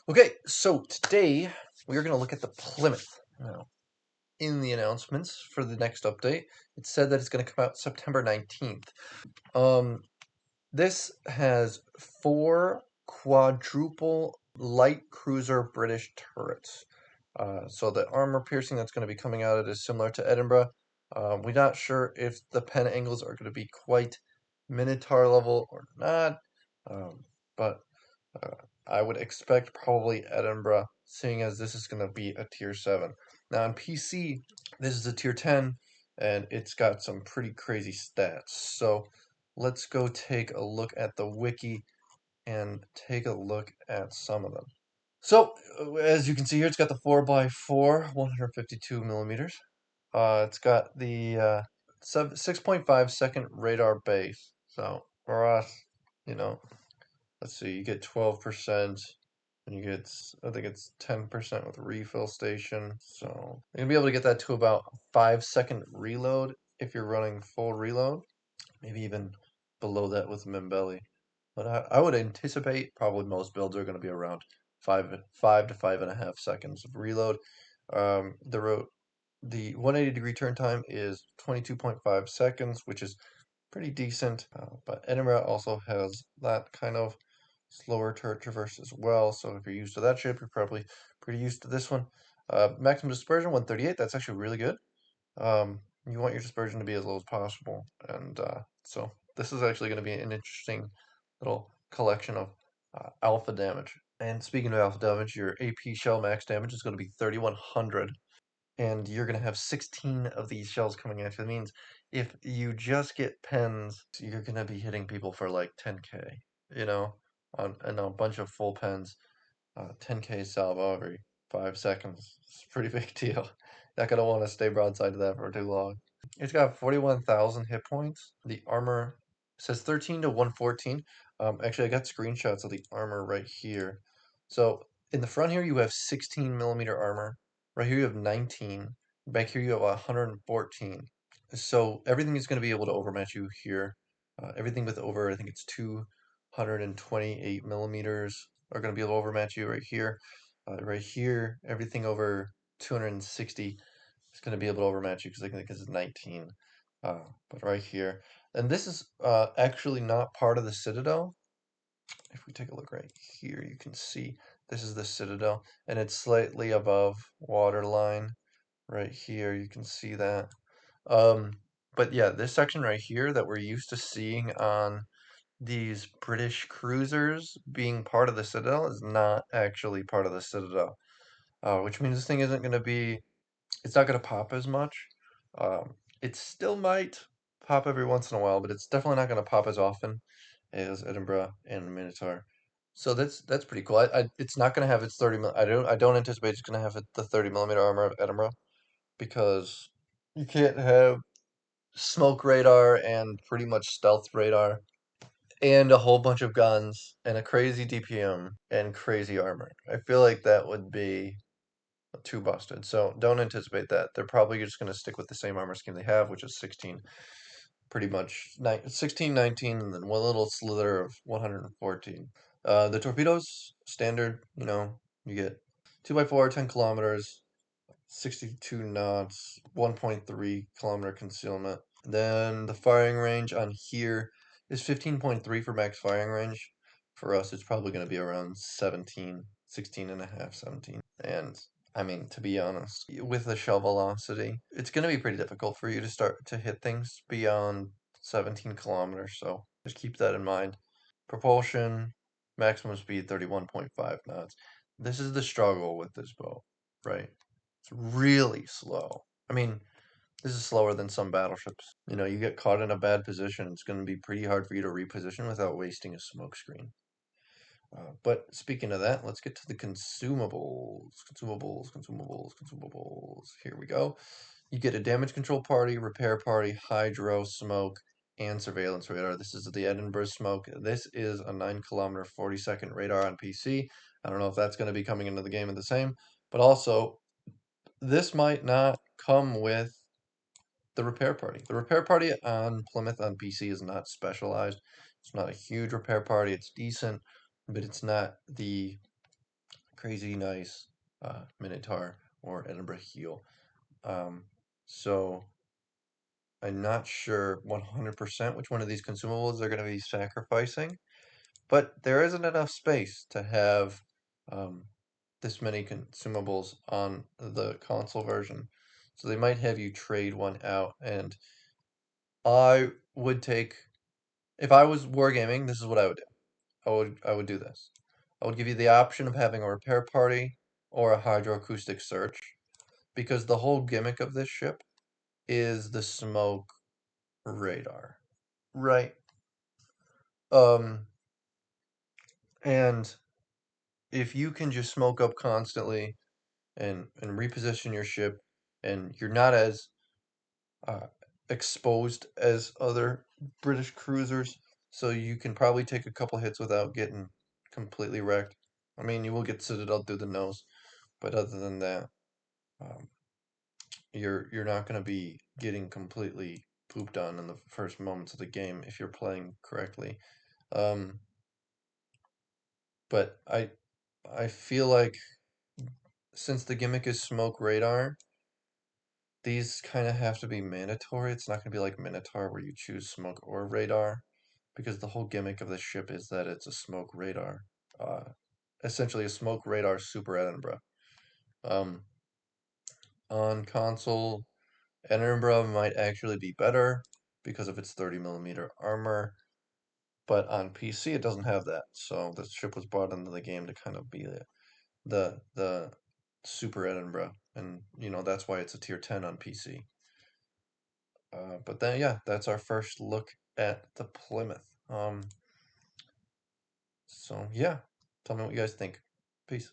Okay, so today we are going to look at the Plymouth. Now, in the announcements for the next update, it said that it's going to come out September 19th. This has 4 quadruple light cruiser British turrets. So the armor piercing that's going to be coming out of it is similar to Edinburgh. We're not sure if the pen angles are going to be quite Minotaur level or not, but I would expect probably Edinburgh, seeing as this is going to be a tier 7. Now on PC, this is a tier 10, and it's got some pretty crazy stats. So let's go take a look at the wiki and take a look at some of them. So as you can see here, it's got the 4x4, 152 millimeters. It's got the 6.5 second radar base. So for us, you know, let's see, you get 12%, and you get, I think it's 10% with refill station. So you're gonna be able to get that to about 5-second reload if you're running full reload, maybe even below that with Mimbelli. But I would anticipate probably most builds are going to be around 5 to 5.5 seconds of reload. The 180-degree turn time is 22.5 seconds, which is pretty decent. But Edinburgh also has that kind of slower turret traverse as well. So if you're used to that shape, you're probably pretty used to this one. Maximum dispersion 138. That's actually really good. You want your dispersion to be as low as possible, and so this is actually going to be an interesting little collection of alpha damage. And speaking of alpha damage, your AP shell max damage is going to be 3100, and you're going to have 16 of these shells coming at you. That means if you just get pens, you're going to be hitting people for like 10k, you know, and a bunch of full pens. 10k salvo every 5 seconds. It's a pretty big deal. Not gonna want to stay broadside to that for too long. It's got 41,000 hit points. The armor says 13 to 114. Actually, I got screenshots of the armor right here. So in the front here, you have 16 millimeter armor. Right here, you have 19. Back here, you have 114. So everything is going to be able to overmatch you here. Everything with over, I think it's 228 millimeters are going to be able to overmatch you right here. Right here, everything over 260 is going to be able to overmatch you because I think it's 19. But right here, and this is actually not part of the Citadel. If we take a look right here, you can see this is the Citadel, and it's slightly above waterline. Right here, you can see that. But yeah, this section right here that we're used to seeing on these British cruisers being part of the Citadel is not actually part of the Citadel, which means this thing isn't going to be, it's not going to pop as much. It still might pop every once in a while, but it's definitely not going to pop as often as Edinburgh and Minotaur. So that's pretty cool. It's not going to have its 30 mil. I don't anticipate it's going to have the 30 millimeter armor of Edinburgh because you can't have smoke radar and pretty much stealth radar and a whole bunch of guns and a crazy DPM and crazy armor. I feel like that would be too busted. So don't anticipate that. They're probably just going to stick with the same armor scheme they have, which is 16, pretty much 16, 19, and then one little slither of 114. The torpedoes, standard, you get 2x4, 10 kilometers, 62 knots, 1.3 kilometer concealment. Then the firing range on here is 15.3 for max firing range. For us, it's probably going to be around 17, 16 and a half, 17. And I mean, to be honest, with the shell velocity, it's going to be pretty difficult for you to start to hit things beyond 17 kilometers. So just keep that in mind. Propulsion, maximum speed 31.5 knots. This is the struggle with this boat, right? It's really slow. I mean, this is slower than some battleships. You get caught in a bad position, it's going to be pretty hard for you to reposition without wasting a smoke screen. But speaking of that, let's get to the consumables. Consumables. Here we go. You get a damage control party, repair party, hydro, smoke, and surveillance radar. This is the Edinburgh smoke. This is a 9 kilometer 40-second radar on PC. I don't know if that's going to be coming into the game the same, but also this might not come with the repair party. The repair party on Plymouth on PC is not specialized. It's not a huge repair party. It's decent, but it's not the crazy nice Minotaur or Edinburgh heel. Um, so I'm not sure 100% which one of these consumables they're going to be sacrificing, but there isn't enough space to have um, this many consumables on the console version. So they might have you trade one out, and I would take, if I was wargaming, this is what I would do. I would do this. I would give you the option of having a repair party or a hydroacoustic search, because the whole gimmick of this ship is the smoke radar, right? Um, and if you can just smoke up constantly and reposition your ship, and you're not as uh, exposed as other British cruisers, so you can probably take a couple hits without getting completely wrecked. I mean, you will get Citadel through the nose, but other than that, um, you're not going to be getting completely pooped on in the first moments of the game if you're playing correctly. Um, but I feel like since the gimmick is smoke radar, these kind of have to be mandatory. It's not going to be like Minotaur where you choose smoke or radar, because the whole gimmick of the ship is that it's a smoke radar. Uh, Essentially a smoke radar Super Edinburgh. Um, on console, Edinburgh might actually be better because of its 30mm armor, but on PC it doesn't have that. So the ship was brought into the game to kind of be the Super Edinburgh, and that's why it's a tier 10 on PC. But then yeah, that's our first look at the Plymouth. So yeah, tell me what you guys think. Peace.